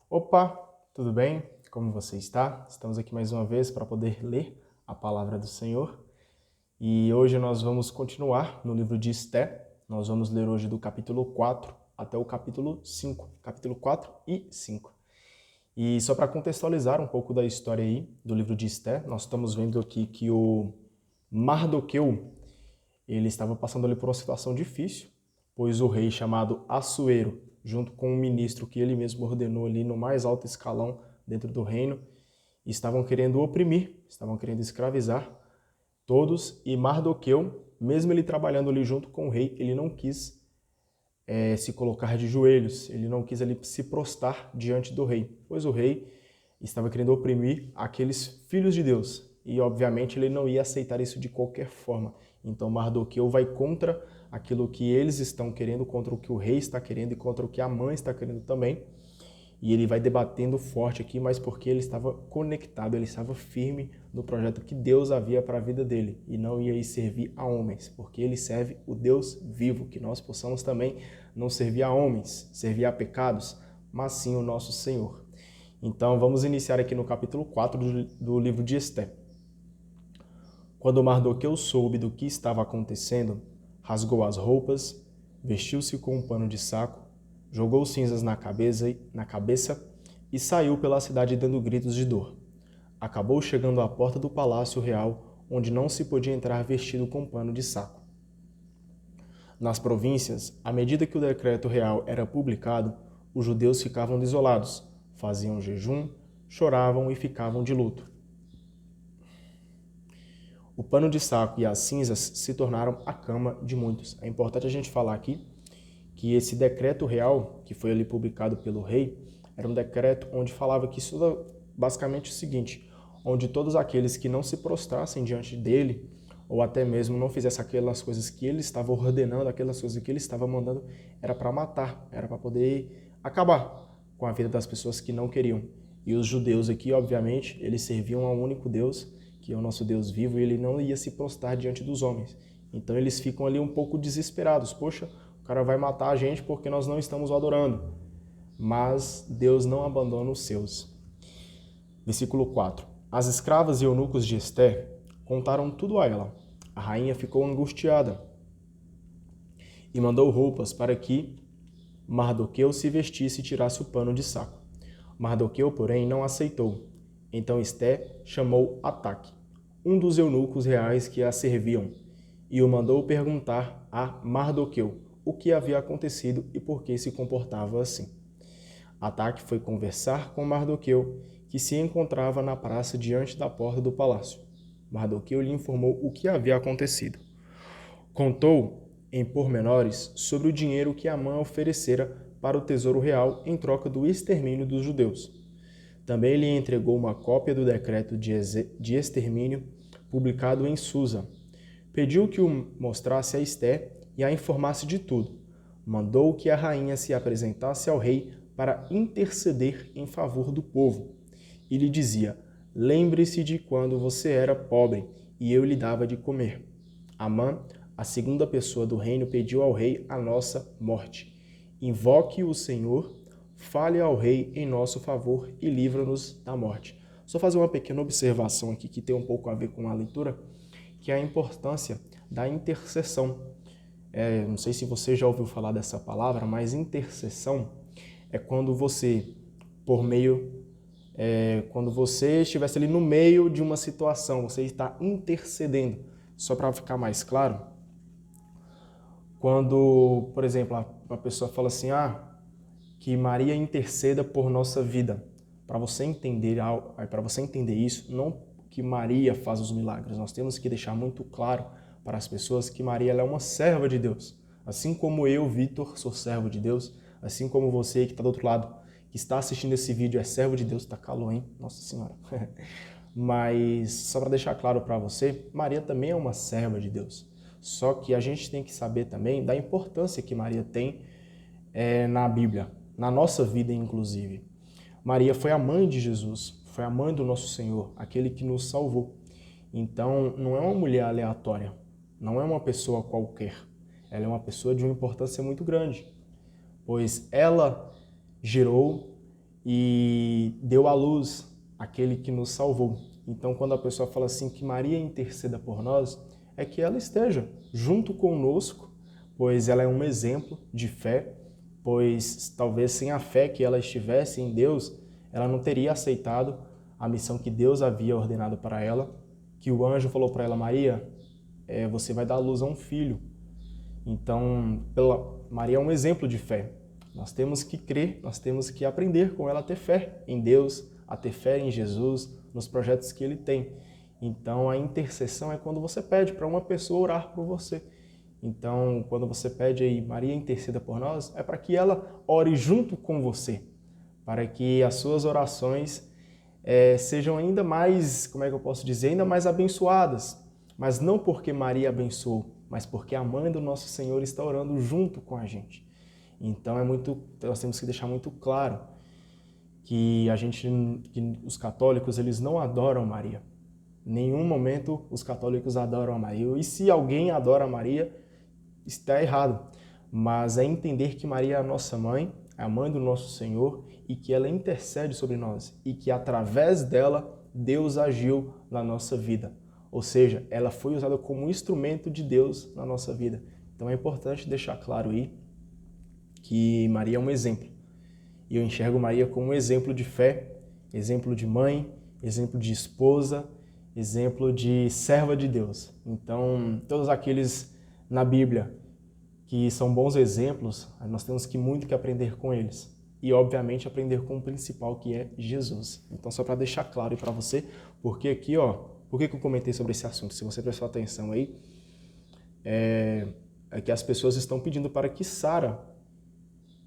Opa, tudo bem? Como você está? Estamos aqui mais uma vez para poder ler a palavra do Senhor. E hoje nós vamos continuar no livro de Esté. Nós vamos ler hoje do capítulo 4 até o capítulo 5. Capítulo 4 e 5. E só para contextualizar um pouco da história aí do livro de Esté, nós estamos vendo aqui que o Mardoqueu, ele estava passando ali por uma situação difícil, pois o rei chamado Assuero, junto com um ministro que ele mesmo ordenou ali no mais alto escalão dentro do reino, estavam querendo oprimir, estavam querendo escravizar todos, e Mardoqueu, mesmo ele trabalhando ali junto com o rei, ele não quis se colocar de joelhos, ele não quis ali se prostrar diante do rei, pois o rei estava querendo oprimir aqueles filhos de Deus, e obviamente ele não ia aceitar isso de qualquer forma. Então Mardoqueu vai contra aquilo que eles estão querendo, contra o que o rei está querendo e contra o que a mãe está querendo também. E ele vai debatendo forte aqui, mas porque ele estava conectado, ele estava firme no projeto que Deus havia para a vida dele e não ia servir a homens, porque ele serve o Deus vivo, que nós possamos também não servir a homens, servir a pecados, mas sim o nosso Senhor. Então vamos iniciar aqui no capítulo 4 do livro de Esté. Quando Mardoqueu soube do que estava acontecendo, rasgou as roupas, vestiu-se com um pano de saco, jogou cinzas na cabeça e saiu pela cidade dando gritos de dor. Acabou chegando à porta do palácio real, onde não se podia entrar vestido com pano de saco. Nas províncias, à medida que o decreto real era publicado, os judeus ficavam desolados, faziam jejum, choravam e ficavam de luto. O pano de saco e as cinzas se tornaram a cama de muitos. É importante a gente falar aqui que esse decreto real, que foi ali publicado pelo rei, era um decreto onde falava que isso era basicamente o seguinte, onde todos aqueles que não se prostrassem diante dele, ou até mesmo não fizessem aquelas coisas que ele estava ordenando, aquelas coisas que ele estava mandando, era para matar, era para poder acabar com a vida das pessoas que não queriam. E os judeus aqui, obviamente, eles serviam ao único Deus, que é o nosso Deus vivo, e ele não ia se prostrar diante dos homens. Então eles ficam ali um pouco desesperados. Poxa, o cara vai matar a gente porque nós não estamos o adorando. Mas Deus não abandona os seus. Versículo 4. As escravas e eunucos de Esté contaram tudo a ela. A rainha ficou angustiada e mandou roupas para que Mardoqueu se vestisse e tirasse o pano de saco. Mardoqueu, porém, não aceitou. Então Esté chamou Ataque, um dos eunucos reais que a serviam, e o mandou perguntar a Mardoqueu o que havia acontecido e por que se comportava assim. Ataque foi conversar com Mardoqueu, que se encontrava na praça diante da porta do palácio. Mardoqueu lhe informou o que havia acontecido. Contou em pormenores sobre o dinheiro que Amã oferecera para o tesouro real em troca do extermínio dos judeus. Também lhe entregou uma cópia do decreto de extermínio publicado em Susa. Pediu que o mostrasse a Esté e a informasse de tudo. Mandou que a rainha se apresentasse ao rei para interceder em favor do povo. E lhe dizia: lembre-se de quando você era pobre e eu lhe dava de comer. Amã, a segunda pessoa do reino, pediu ao rei a nossa morte. Invoque o Senhor, fale ao rei em nosso favor e livra-nos da morte. Só fazer uma pequena observação aqui que tem um pouco a ver com a leitura, que é a importância da intercessão. Não sei se você já ouviu falar dessa palavra, mas intercessão é quando você, quando você estivesse ali no meio de uma situação, você está intercedendo. Só para ficar mais claro, quando, por exemplo, a pessoa fala assim, que Maria interceda por nossa vida. Para você entender isso, não que Maria faz os milagres. Nós temos que deixar muito claro para as pessoas que Maria ela é uma serva de Deus. Assim como eu, Vitor, sou servo de Deus, assim como você que está do outro lado, que está assistindo esse vídeo, é servo de Deus, está calor, hein? Nossa Senhora. Mas, só para deixar claro para você, Maria também é uma serva de Deus. Só que a gente tem que saber também da importância que Maria tem na Bíblia, na nossa vida inclusive. Maria foi a mãe de Jesus, foi a mãe do nosso Senhor, aquele que nos salvou. Então, não é uma mulher aleatória, não é uma pessoa qualquer. Ela é uma pessoa de uma importância muito grande, pois ela gerou e deu à luz aquele que nos salvou. Então, quando a pessoa fala assim que Maria interceda por nós, é que ela esteja junto conosco, pois ela é um exemplo de fé, pois talvez sem a fé que ela estivesse em Deus, ela não teria aceitado a missão que Deus havia ordenado para ela, que o anjo falou para ela: Maria, você vai dar à luz a um filho. Então, Maria é um exemplo de fé. Nós temos que crer, nós temos que aprender com ela a ter fé em Deus, a ter fé em Jesus, nos projetos que Ele tem. Então, a intercessão é quando você pede para uma pessoa orar por você. Então, quando você pede aí, Maria interceda por nós, é para que ela ore junto com você, para que as suas orações sejam ainda mais, como é que eu posso dizer, ainda mais abençoadas. Mas não porque Maria abençoou, mas porque a mãe do nosso Senhor está orando junto com a gente. Então, nós temos que deixar muito claro que os católicos, eles não adoram Maria. Em nenhum momento os católicos adoram a Maria. E se alguém adora a Maria, está errado. Mas é entender que Maria é a nossa mãe, é a mãe do nosso Senhor, e que ela intercede sobre nós. E que através dela, Deus agiu na nossa vida. Ou seja, ela foi usada como instrumento de Deus na nossa vida. Então é importante deixar claro aí que Maria é um exemplo. E eu enxergo Maria como um exemplo de fé, exemplo de mãe, exemplo de esposa, exemplo de serva de Deus. Então, todos aqueles na Bíblia que são bons exemplos, nós temos muito que aprender com eles. E, obviamente, aprender com o principal, que é Jesus. Então, só para deixar claro aí para você, porque aqui, por que eu comentei sobre esse assunto? Se você prestou atenção aí, é que as pessoas estão pedindo para que Sara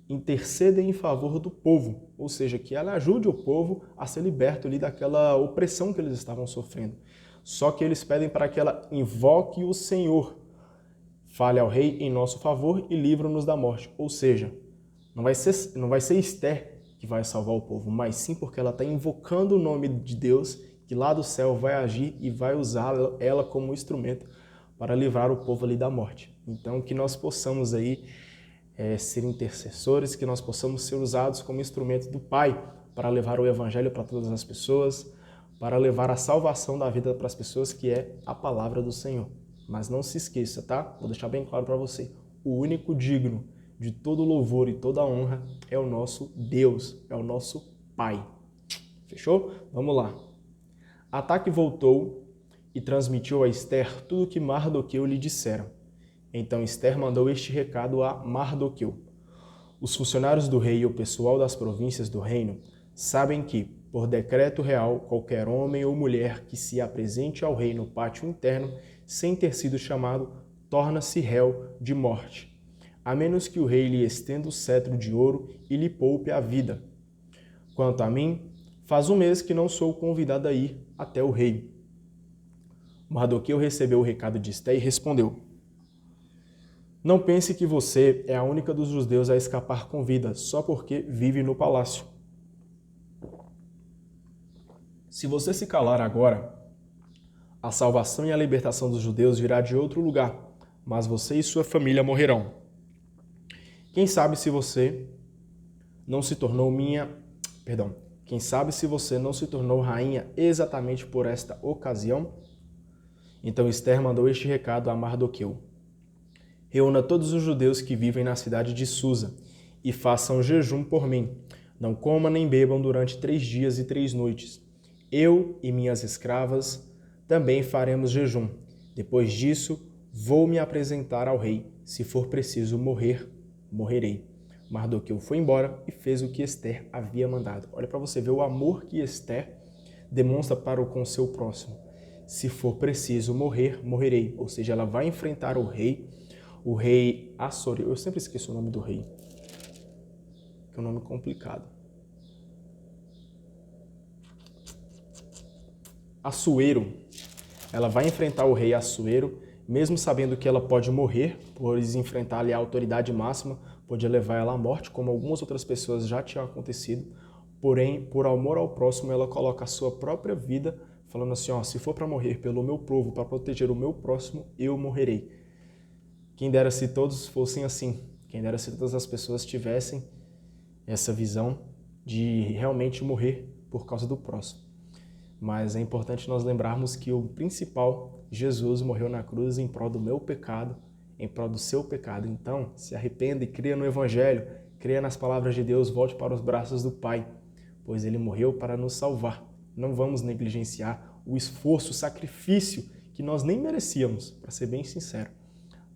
interceda em favor do povo, ou seja, que ela ajude o povo a ser liberto ali daquela opressão que eles estavam sofrendo. Só que eles pedem para que ela invoque o Senhor, fale ao rei em nosso favor e livra-nos da morte. Ou seja, não vai ser Esther que vai salvar o povo, mas sim porque ela está invocando o nome de Deus, que lá do céu vai agir e vai usar ela como instrumento para livrar o povo ali da morte. Então, que nós possamos aí ser intercessores, que nós possamos ser usados como instrumento do Pai para levar o Evangelho para todas as pessoas, para levar a salvação da vida para as pessoas, que é a palavra do Senhor. Mas não se esqueça, tá? Vou deixar bem claro para você. O único digno de todo louvor e toda honra é o nosso Deus, é o nosso Pai. Fechou? Vamos lá. Ataque voltou e transmitiu a Esther tudo o que Mardoqueu lhe dissera. Então Esther mandou este recado a Mardoqueu: os funcionários do rei e o pessoal das províncias do reino sabem que, por decreto real, qualquer homem ou mulher que se apresente ao rei no pátio interno sem ter sido chamado, torna-se réu de morte, a menos que o rei lhe estenda o cetro de ouro e lhe poupe a vida. Quanto a mim, faz um mês que não sou convidado a ir até o rei. Mardoqueu recebeu o recado de Esther e respondeu: não pense que você é a única dos judeus a escapar com vida, só porque vive no palácio. Se você se calar agora, a salvação e a libertação dos judeus virá de outro lugar, mas você e sua família morrerão. Quem sabe se você não se tornou Quem sabe se você não se tornou rainha exatamente por esta ocasião? Então Esther mandou este recado a Mardoqueu: reúna todos os judeus que vivem na cidade de Susa e façam jejum por mim. Não comam nem bebam durante 3 dias e 3 noites. Eu e minhas escravas também faremos jejum. Depois disso, vou me apresentar ao rei. Se for preciso morrer, morrerei. Mardoqueu foi embora e fez o que Esther havia mandado. Olha para você ver o amor que Esther demonstra para com o seu próximo. Se for preciso morrer, morrerei. Ou seja, ela vai enfrentar o rei Assuero. Eu sempre esqueço o nome do rei, que é um nome complicado. Assuero. Ela vai enfrentar o rei Assuero, mesmo sabendo que ela pode morrer, pois enfrentar ali a autoridade máxima pode levar ela à morte, como algumas outras pessoas já tinham acontecido. Porém, por amor ao próximo, ela coloca a sua própria vida, falando assim, se for para morrer pelo meu povo, para proteger o meu próximo, eu morrerei. Quem dera se todos fossem assim, quem dera se todas as pessoas tivessem essa visão de realmente morrer por causa do próximo. Mas é importante nós lembrarmos que o principal, Jesus morreu na cruz em prol do meu pecado, em prol do seu pecado. Então, se arrependa e creia no Evangelho, creia nas palavras de Deus, volte para os braços do Pai, pois Ele morreu para nos salvar. Não vamos negligenciar o esforço, o sacrifício que nós nem merecíamos, para ser bem sincero.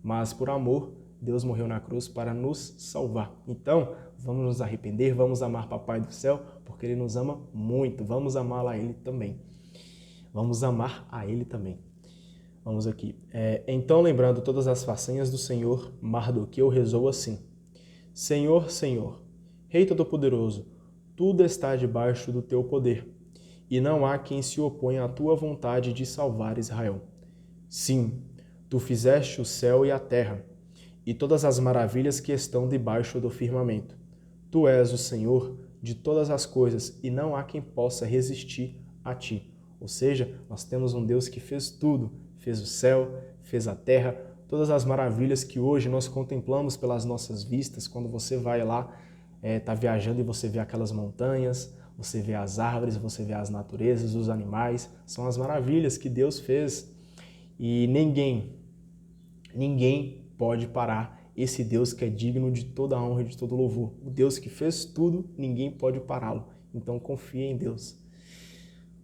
Mas por amor, Deus morreu na cruz para nos salvar. Então, vamos nos arrepender, vamos amar Papai do Céu, porque Ele nos ama muito. Vamos amá-lo a Ele também. Vamos amar a Ele também. Vamos aqui. Então, lembrando todas as façanhas do Senhor, Mardoqueu rezou assim: Senhor, Senhor, Rei Todo-Poderoso, tudo está debaixo do teu poder, e não há quem se oponha à tua vontade de salvar Israel. Sim, tu fizeste o céu e a terra, e todas as maravilhas que estão debaixo do firmamento. Tu és o Senhor de todas as coisas, e não há quem possa resistir a ti. Ou seja, nós temos um Deus que fez tudo, fez o céu, fez a terra, todas as maravilhas que hoje nós contemplamos pelas nossas vistas. Quando você vai lá, tá viajando e você vê aquelas montanhas, você vê as árvores, você vê as naturezas, os animais, são as maravilhas que Deus fez. E ninguém pode parar esse Deus que é digno de toda a honra e de todo louvor. O Deus que fez tudo, ninguém pode pará-lo. Então confia em Deus.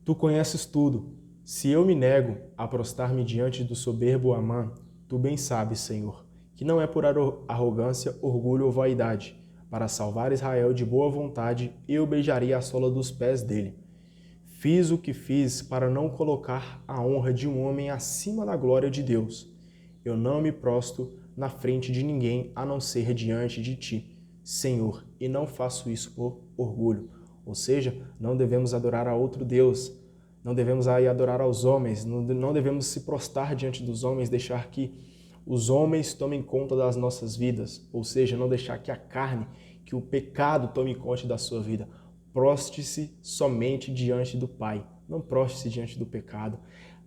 Tu conheces tudo. Se eu me nego a prostrar-me diante do soberbo Amã, tu bem sabes, Senhor, que não é por arrogância, orgulho ou vaidade. Para salvar Israel de boa vontade, eu beijaria a sola dos pés dele. Fiz o que fiz para não colocar a honra de um homem acima da glória de Deus. Eu não me prostro na frente de ninguém a não ser diante de ti, Senhor, e não faço isso por orgulho. Ou seja, não devemos adorar a outro Deus, não devemos aí adorar aos homens, não devemos se prostrar diante dos homens, deixar que os homens tomem conta das nossas vidas, ou seja, não deixar que a carne, que o pecado tome conta da sua vida. Proste-se somente diante do Pai, não proste-se diante do pecado.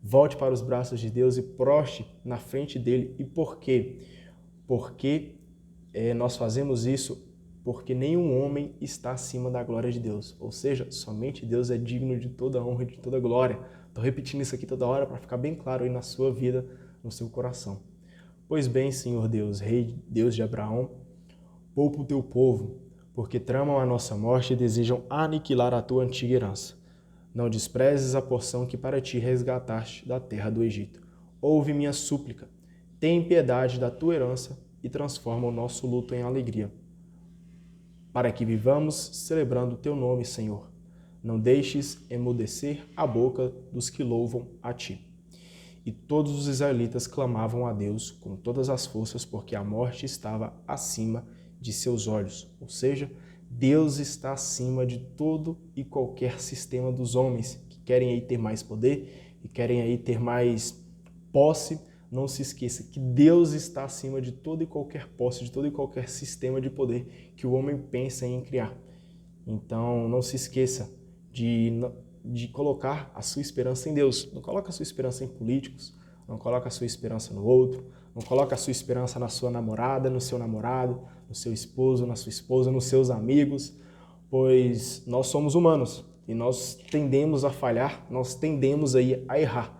Volte para os braços de Deus e proste na frente dele. E por quê? Porque nós fazemos isso porque nenhum homem está acima da glória de Deus. Ou seja, somente Deus é digno de toda honra e de toda glória. Estou repetindo isso aqui toda hora para ficar bem claro aí na sua vida, no seu coração. Pois bem, Senhor Deus, Rei Deus de Abraão, poupa o teu povo, porque tramam a nossa morte e desejam aniquilar a tua antiga herança. Não desprezes a porção que para ti resgataste da terra do Egito. Ouve minha súplica, tem piedade da tua herança e transforma o nosso luto em alegria. Para que vivamos celebrando o teu nome, Senhor. Não deixes emudecer a boca dos que louvam a ti. E todos os israelitas clamavam a Deus com todas as forças, porque a morte estava acima de seus olhos. Ou seja, Deus está acima de todo e qualquer sistema dos homens que querem aí ter mais poder e querem aí ter mais posse. Não se esqueça que Deus está acima de toda e qualquer posse, de todo e qualquer sistema de poder que o homem pensa em criar. Então, não se esqueça de colocar a sua esperança em Deus. Não coloque a sua esperança em políticos, não coloque a sua esperança no outro, não coloque a sua esperança na sua namorada, no seu namorado, no seu esposo, na sua esposa, nos seus amigos, pois nós somos humanos e nós tendemos a falhar, nós tendemos aí a errar.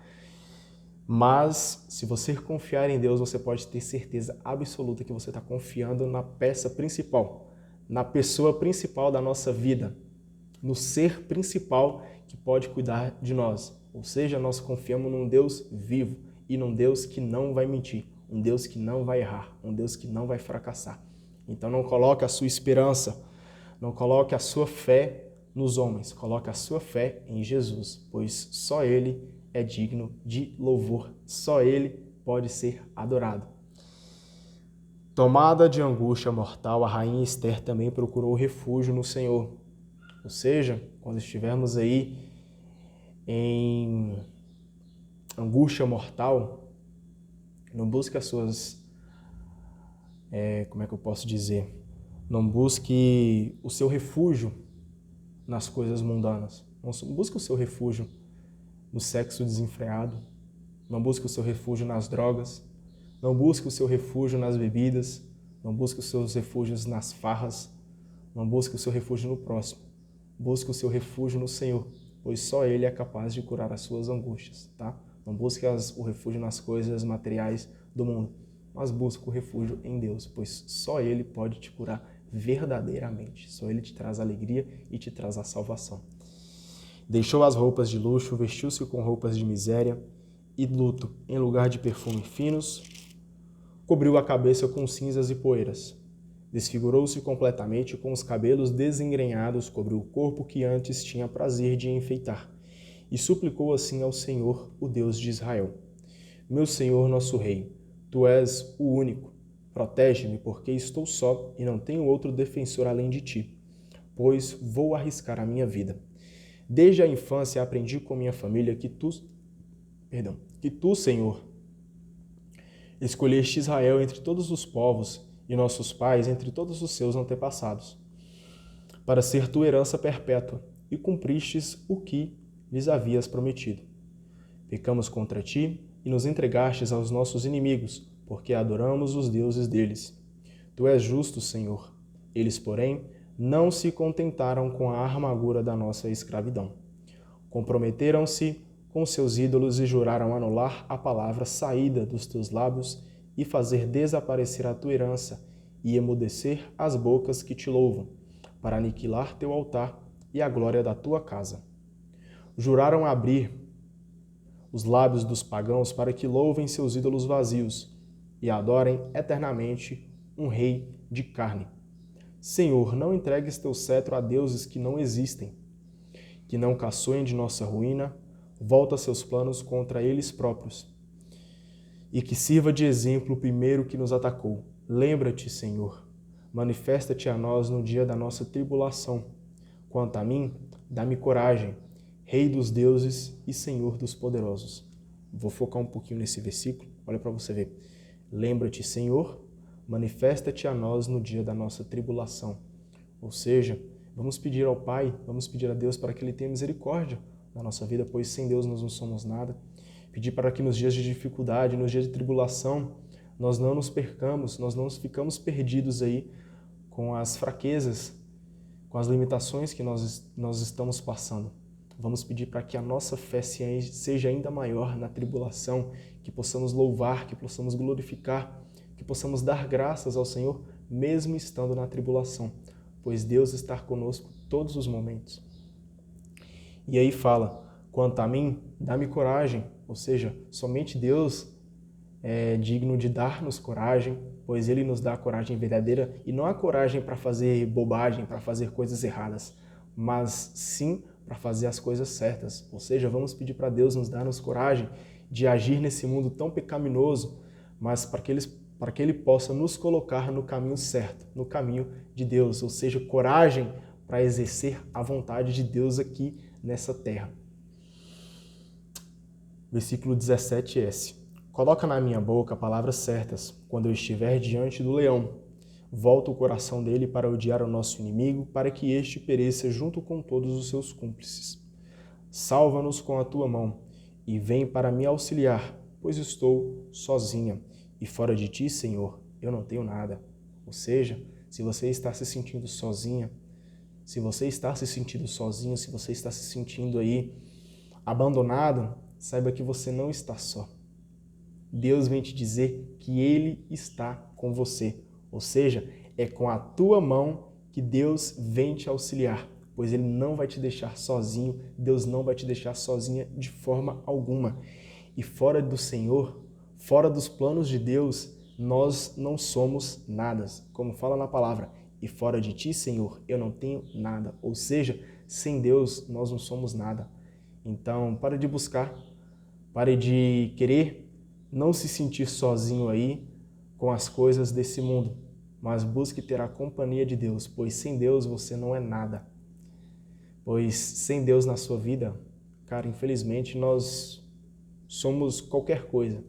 Mas, se você confiar em Deus, você pode ter certeza absoluta que você está confiando na peça principal, na pessoa principal da nossa vida, no ser principal que pode cuidar de nós. Ou seja, nós confiamos num Deus vivo e num Deus que não vai mentir, um Deus que não vai errar, um Deus que não vai fracassar. Então não coloque a sua esperança, não coloque a sua fé nos homens, coloque a sua fé em Jesus, pois só Ele é digno de louvor, só Ele pode ser adorado. Tomada de angústia mortal, a rainha Esther também procurou refúgio no Senhor. Ou seja, quando estivermos aí em angústia mortal, não busque as suas... como é que eu posso dizer? Não busque o seu refúgio nas coisas mundanas. Não busque o seu refúgio no sexo desenfreado. Não busque o seu refúgio nas drogas. Não busque o seu refúgio nas bebidas. Não busque os seus refúgios nas farras. Não busque o seu refúgio no próximo. busque o seu refúgio no Senhor, pois só Ele é capaz de curar as suas angústias, tá? Não busque o refúgio nas coisas materiais do mundo, mas busque o refúgio em Deus, pois só Ele pode te curar verdadeiramente. Só Ele te traz alegria e te traz a salvação. Deixou as roupas de luxo, vestiu-se com roupas de miséria e luto, em lugar de perfumes finos, cobriu a cabeça com cinzas e poeiras. Desfigurou-se completamente, com os cabelos desengrenhados, cobriu o corpo que antes tinha prazer de enfeitar, e suplicou assim ao Senhor, o Deus de Israel: Meu Senhor, nosso Rei, Tu és o único. Protege-me, porque estou só e não tenho outro defensor além de Ti, pois vou arriscar a minha vida. Desde a infância aprendi com minha família que Tu, Senhor, escolheste Israel entre todos os povos e nossos pais entre todos os seus antepassados, para ser tua herança perpétua, e cumpristes o que lhes havias prometido. Pecamos contra ti e nos entregastes aos nossos inimigos, porque adoramos os deuses deles. Tu és justo, Senhor. Eles, porém, não se contentaram com a amargura da nossa escravidão. Comprometeram-se com seus ídolos e juraram anular a palavra saída dos teus lábios e fazer desaparecer a tua herança e emudecer as bocas que te louvam, para aniquilar teu altar e a glória da tua casa. Juraram abrir os lábios dos pagãos para que louvem seus ídolos vazios e adorem eternamente um rei de carne. Senhor, não entregues teu cetro a deuses que não existem, que não caçoem de nossa ruína, volta seus planos contra eles próprios, e que sirva de exemplo o primeiro que nos atacou. Lembra-te, Senhor, manifesta-te a nós no dia da nossa tribulação. Quanto a mim, dá-me coragem, Rei dos deuses e Senhor dos poderosos. Vou focar um pouquinho nesse versículo, olha para você ver. Lembra-te, Senhor, manifesta-te a nós no dia da nossa tribulação. Ou seja, vamos pedir ao Pai, vamos pedir a Deus para que Ele tenha misericórdia na nossa vida, pois sem Deus nós não somos nada. Pedir para que nos dias de dificuldade, nos dias de tribulação, nós não nos percamos, nós não ficamos perdidos aí com as fraquezas, com as limitações que nós estamos passando. Vamos pedir para que a nossa fé seja ainda maior na tribulação, que possamos louvar, que possamos glorificar, que possamos dar graças ao Senhor, mesmo estando na tribulação, pois Deus está conosco todos os momentos. E aí fala, quanto a mim, dá-me coragem, ou seja, somente Deus é digno de dar-nos coragem, pois Ele nos dá a coragem verdadeira, e não a coragem para fazer bobagem, para fazer coisas erradas, mas sim para fazer as coisas certas. Ou seja, vamos pedir para Deus nos dar-nos coragem de agir nesse mundo tão pecaminoso, mas para que Ele possa nos colocar no caminho certo, no caminho de Deus, ou seja, coragem para exercer a vontade de Deus aqui nessa terra. Versículo 17s. Coloca na minha boca palavras certas, quando eu estiver diante do leão. Volta o coração dele para odiar o nosso inimigo, para que este pereça junto com todos os seus cúmplices. Salva-nos com a tua mão, e vem para me auxiliar, pois estou sozinha, e fora de ti, Senhor, eu não tenho nada. Ou seja, se você está se sentindo sozinha, se você está se sentindo sozinho, se você está se sentindo aí abandonado, saiba que você não está só. Deus vem te dizer que Ele está com você. Ou seja, é com a tua mão que Deus vem te auxiliar, pois Ele não vai te deixar sozinho, Deus não vai te deixar sozinha de forma alguma. E fora do Senhor, fora dos planos de Deus, nós não somos nada. Como fala na palavra, e fora de ti, Senhor, eu não tenho nada. Ou seja, sem Deus, nós não somos nada. Então, pare de buscar, pare de querer não se sentir sozinho aí com as coisas desse mundo, mas busque ter a companhia de Deus, pois sem Deus você não é nada. Pois sem Deus na sua vida, cara, infelizmente nós somos qualquer coisa,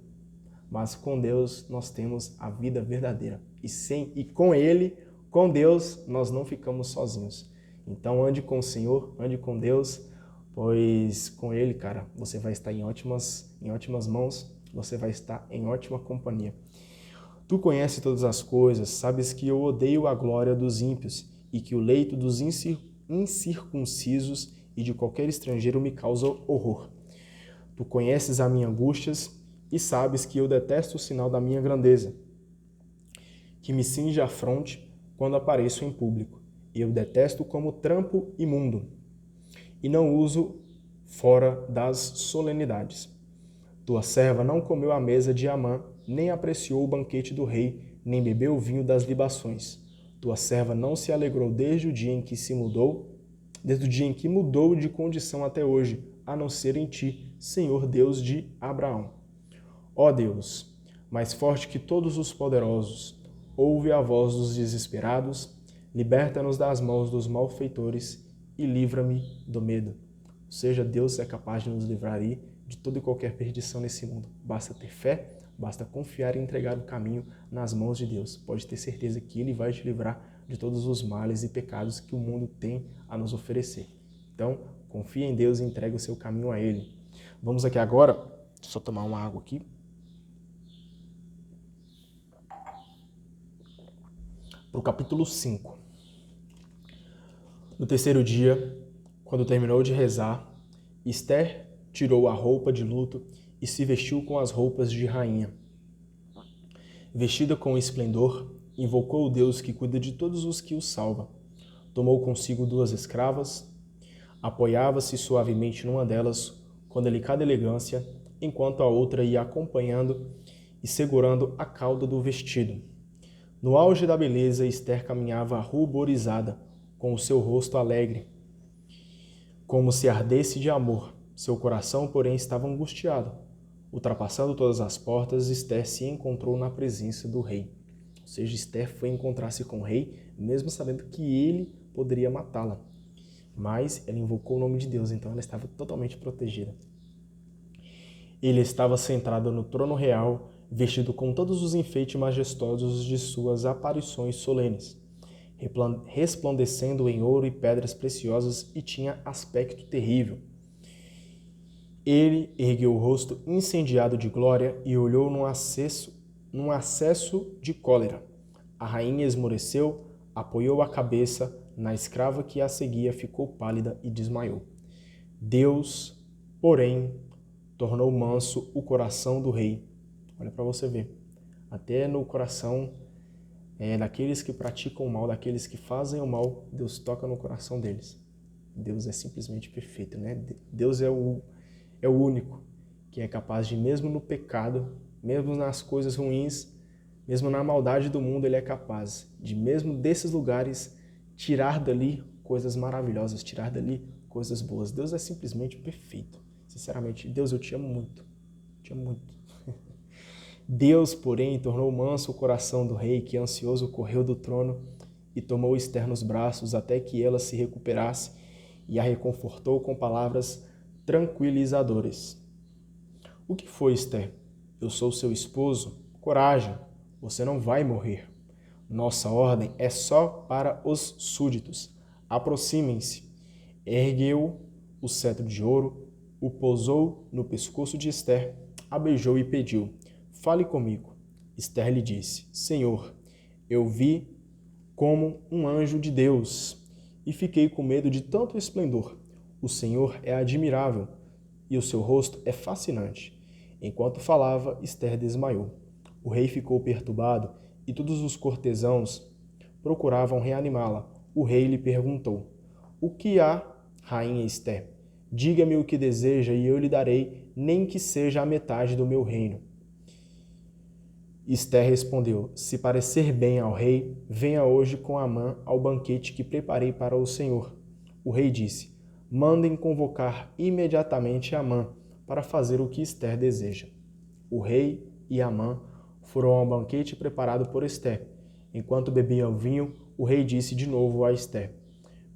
mas com Deus nós temos a vida verdadeira. E com Ele, com Deus, nós não ficamos sozinhos. Então ande com o Senhor, ande com Deus, pois com Ele, cara, você vai estar em ótimas mãos, você vai estar em ótima companhia. Tu conheces todas as coisas, sabes que eu odeio a glória dos ímpios e que o leito dos incircuncisos e de qualquer estrangeiro me causa horror. Tu conheces as minhas angústias e sabes que eu detesto o sinal da minha grandeza, que me cinge a fronte quando apareço em público. Eu detesto como trampo imundo e não uso fora das solenidades. Tua serva não comeu a mesa de Amã, nem apreciou o banquete do rei, nem bebeu o vinho das libações. Tua serva não se alegrou desde o dia em que mudou de condição até hoje, a não ser em ti, Senhor Deus de Abraão. Ó Deus, mais forte que todos os poderosos, ouve a voz dos desesperados, liberta-nos das mãos dos malfeitores e livra-me do medo. Ou seja, Deus é capaz de nos livrar aí de toda e qualquer perdição nesse mundo. Basta ter fé, basta confiar e entregar o caminho nas mãos de Deus. Pode ter certeza que Ele vai te livrar de todos os males e pecados que o mundo tem a nos oferecer. Então, confie em Deus e entregue o seu caminho a Ele. Vamos aqui agora, só tomar uma água aqui. Para o capítulo 5. No terceiro dia, quando terminou de rezar, Esther tirou a roupa de luto e se vestiu com as roupas de rainha. Vestida com esplendor, invocou o Deus que cuida de todos os que o salva. Tomou consigo 2 escravas, apoiava-se suavemente numa delas, com delicada elegância, enquanto a outra ia acompanhando e segurando a cauda do vestido. No auge da beleza, Esther caminhava ruborizada, com o seu rosto alegre, como se ardesse de amor. Seu coração, porém, estava angustiado. Ultrapassando todas as portas, Esther se encontrou na presença do rei. Ou seja, Esther foi encontrar-se com o rei, mesmo sabendo que ele poderia matá-la. Mas ela invocou o nome de Deus, então ela estava totalmente protegida. Ele estava sentado no trono real, vestido com todos os enfeites majestosos de suas aparições solenes, resplandecendo em ouro e pedras preciosas, e tinha aspecto terrível. Ele ergueu o rosto incendiado de glória e olhou num acesso de cólera. A rainha esmoreceu, apoiou a cabeça na escrava que a seguia, ficou pálida e desmaiou. Deus, porém, tornou manso o coração do rei. Olha para você ver. Até no coração daqueles que praticam o mal, daqueles que fazem o mal, Deus toca no coração deles. Deus é simplesmente perfeito, né? Deus é o único que é capaz de, mesmo no pecado, mesmo nas coisas ruins, mesmo na maldade do mundo, Ele é capaz de, mesmo desses lugares, tirar dali coisas maravilhosas, tirar dali coisas boas. Deus é simplesmente perfeito. Sinceramente, Deus, eu te amo muito. Te amo muito. Deus, porém, tornou manso o coração do rei, que ansioso correu do trono e tomou Esther nos braços até que ela se recuperasse e a reconfortou com palavras tranquilizadoras. O que foi, Esther? Eu sou seu esposo. Coragem, você não vai morrer. Nossa ordem é só para os súditos. Aproximem-se. Ergueu o cetro de ouro, o pousou no pescoço de Esther, a beijou e pediu: fale comigo. Esther lhe disse: Senhor, eu vi como um anjo de Deus e fiquei com medo de tanto esplendor. O Senhor é admirável e o seu rosto é fascinante. Enquanto falava, Esther desmaiou. O rei ficou perturbado e todos os cortesãos procuravam reanimá-la. O rei lhe perguntou: O que há, rainha Esther? Diga-me o que deseja e eu lhe darei, nem que seja a metade do meu reino. Esther respondeu: Se parecer bem ao rei, venha hoje com Amã ao banquete que preparei para o Senhor. O rei disse: Mandem convocar imediatamente Amã para fazer o que Esther deseja. O rei e Amã foram ao banquete preparado por Esther. Enquanto bebiam vinho, o rei disse de novo a Esther: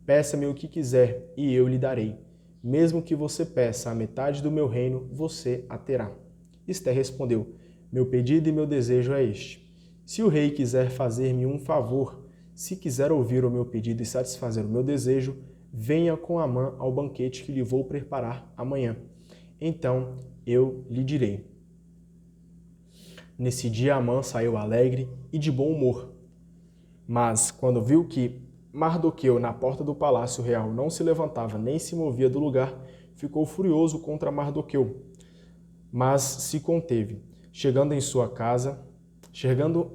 Peça-me o que quiser e eu lhe darei. Mesmo que você peça a metade do meu reino, você a terá. Esther respondeu: Meu pedido e meu desejo é este. Se o rei quiser fazer-me um favor, se quiser ouvir o meu pedido e satisfazer o meu desejo, venha com Amã ao banquete que lhe vou preparar amanhã. Então eu lhe direi. Nesse dia Amã saiu alegre e de bom humor. Mas quando viu que Mardoqueu, na porta do palácio real, não se levantava nem se movia do lugar, ficou furioso contra Mardoqueu, mas se conteve. Chegando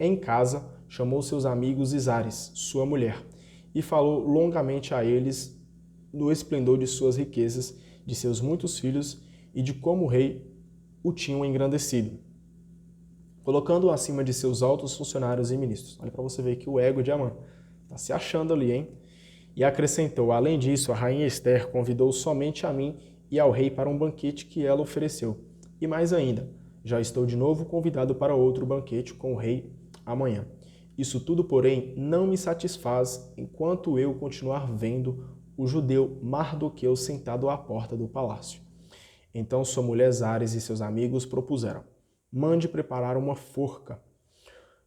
em casa, chamou seus amigos e Zares, sua mulher, e falou longamente a eles do esplendor de suas riquezas, de seus muitos filhos e de como o rei o tinham engrandecido, colocando-o acima de seus altos funcionários e ministros. Olha para você ver que o ego de Amã está se achando ali, hein? E acrescentou, além disso, a rainha Ester convidou somente a mim e ao rei para um banquete que ela ofereceu. E mais ainda, já estou de novo convidado para outro banquete com o rei amanhã. Isso tudo, porém, não me satisfaz enquanto eu continuar vendo o judeu Mardoqueu sentado à porta do palácio. Então sua mulher Zares e seus amigos propuseram, mande preparar uma forca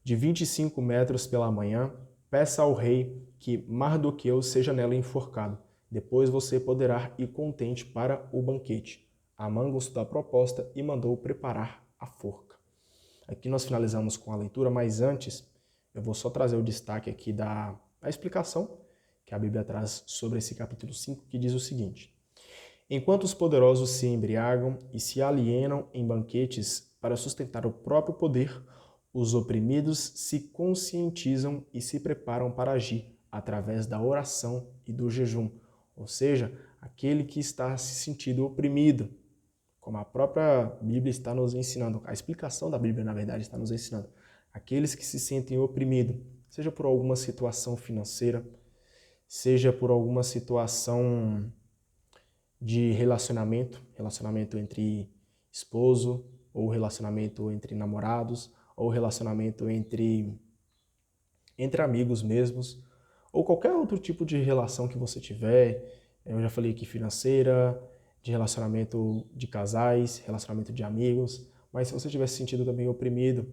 de 25 metros pela manhã, peça ao rei que Mardoqueu seja nela enforcado. Depois você poderá ir contente para o banquete. Amã gostou da proposta e mandou preparar a forca. Aqui nós finalizamos com a leitura, mas antes eu vou só trazer o destaque aqui da explicação que a Bíblia traz sobre esse capítulo 5, que diz o seguinte: enquanto os poderosos se embriagam e se alienam em banquetes para sustentar o próprio poder, os oprimidos se conscientizam e se preparam para agir através da oração e do jejum, ou seja, aquele que está se sentindo oprimido, como a própria Bíblia está nos ensinando, a explicação da Bíblia, na verdade, está nos ensinando, aqueles que se sentem oprimidos, seja por alguma situação financeira, seja por alguma situação de relacionamento entre esposo, ou relacionamento entre namorados, ou relacionamento entre amigos mesmos, ou qualquer outro tipo de relação que você tiver. Eu já falei aqui financeira, de relacionamento de casais, relacionamento de amigos, mas se você estiver se sentindo também oprimido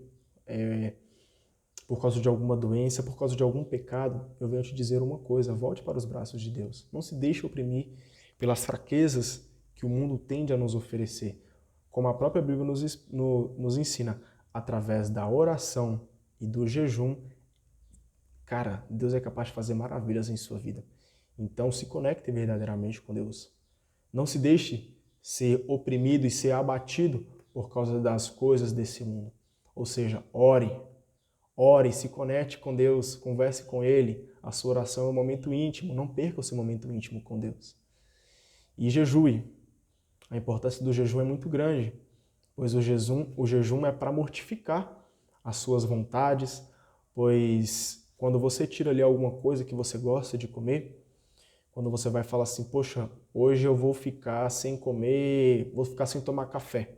por causa de alguma doença, por causa de algum pecado, eu venho te dizer uma coisa, volte para os braços de Deus. Não se deixe oprimir pelas fraquezas que o mundo tende a nos oferecer. Como a própria Bíblia nos ensina, através da oração e do jejum, cara, Deus é capaz de fazer maravilhas em sua vida. Então se conecte verdadeiramente com Deus. Não se deixe ser oprimido e ser abatido por causa das coisas desse mundo. Ou seja, ore, se conecte com Deus, converse com Ele. A sua oração é um momento íntimo, não perca o seu momento íntimo com Deus. E jejue. A importância do jejum é muito grande, pois o jejum é para mortificar as suas vontades, pois quando você tira ali alguma coisa que você gosta de comer, quando você vai falar assim, poxa, hoje eu vou ficar sem comer, vou ficar sem tomar café.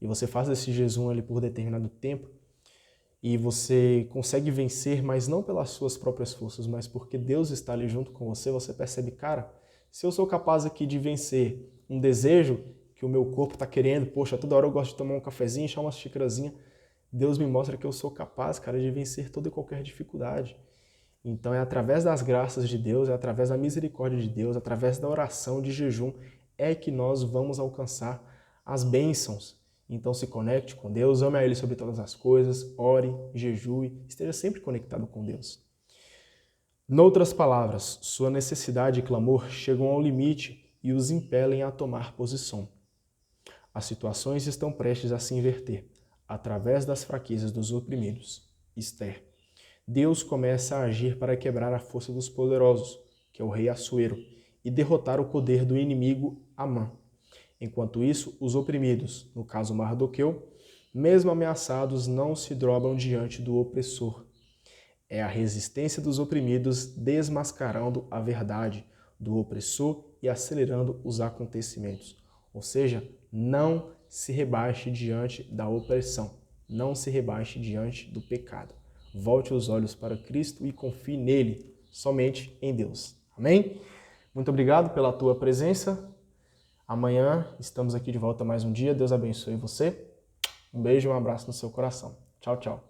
E você faz esse jejum ali por determinado tempo, e você consegue vencer, mas não pelas suas próprias forças, mas porque Deus está ali junto com você, você percebe, cara, se eu sou capaz aqui de vencer um desejo que o meu corpo está querendo, poxa, toda hora eu gosto de tomar um cafezinho, encher uma xicrazinha, Deus me mostra que eu sou capaz, cara, de vencer toda e qualquer dificuldade. Então é através das graças de Deus, é através da misericórdia de Deus, através da oração, de jejum, é que nós vamos alcançar as bênçãos. Então se conecte com Deus, ame a Ele sobre todas as coisas, ore, jejue, esteja sempre conectado com Deus. Noutras palavras, sua necessidade e clamor chegam ao limite e os impelem a tomar posição. As situações estão prestes a se inverter, através das fraquezas dos oprimidos. Ester. Deus começa a agir para quebrar a força dos poderosos, que é o rei Assuero, e derrotar o poder do inimigo Amã. Enquanto isso, os oprimidos, no caso Mardoqueu, mesmo ameaçados, não se dobram diante do opressor. É a resistência dos oprimidos desmascarando a verdade do opressor e acelerando os acontecimentos. Ou seja, não se rebaixe diante da opressão, não se rebaixe diante do pecado. Volte os olhos para Cristo e confie nele, somente em Deus. Amém? Muito obrigado pela tua presença. Amanhã estamos aqui de volta mais um dia. Deus abençoe você. Um beijo e um abraço no seu coração. Tchau, tchau.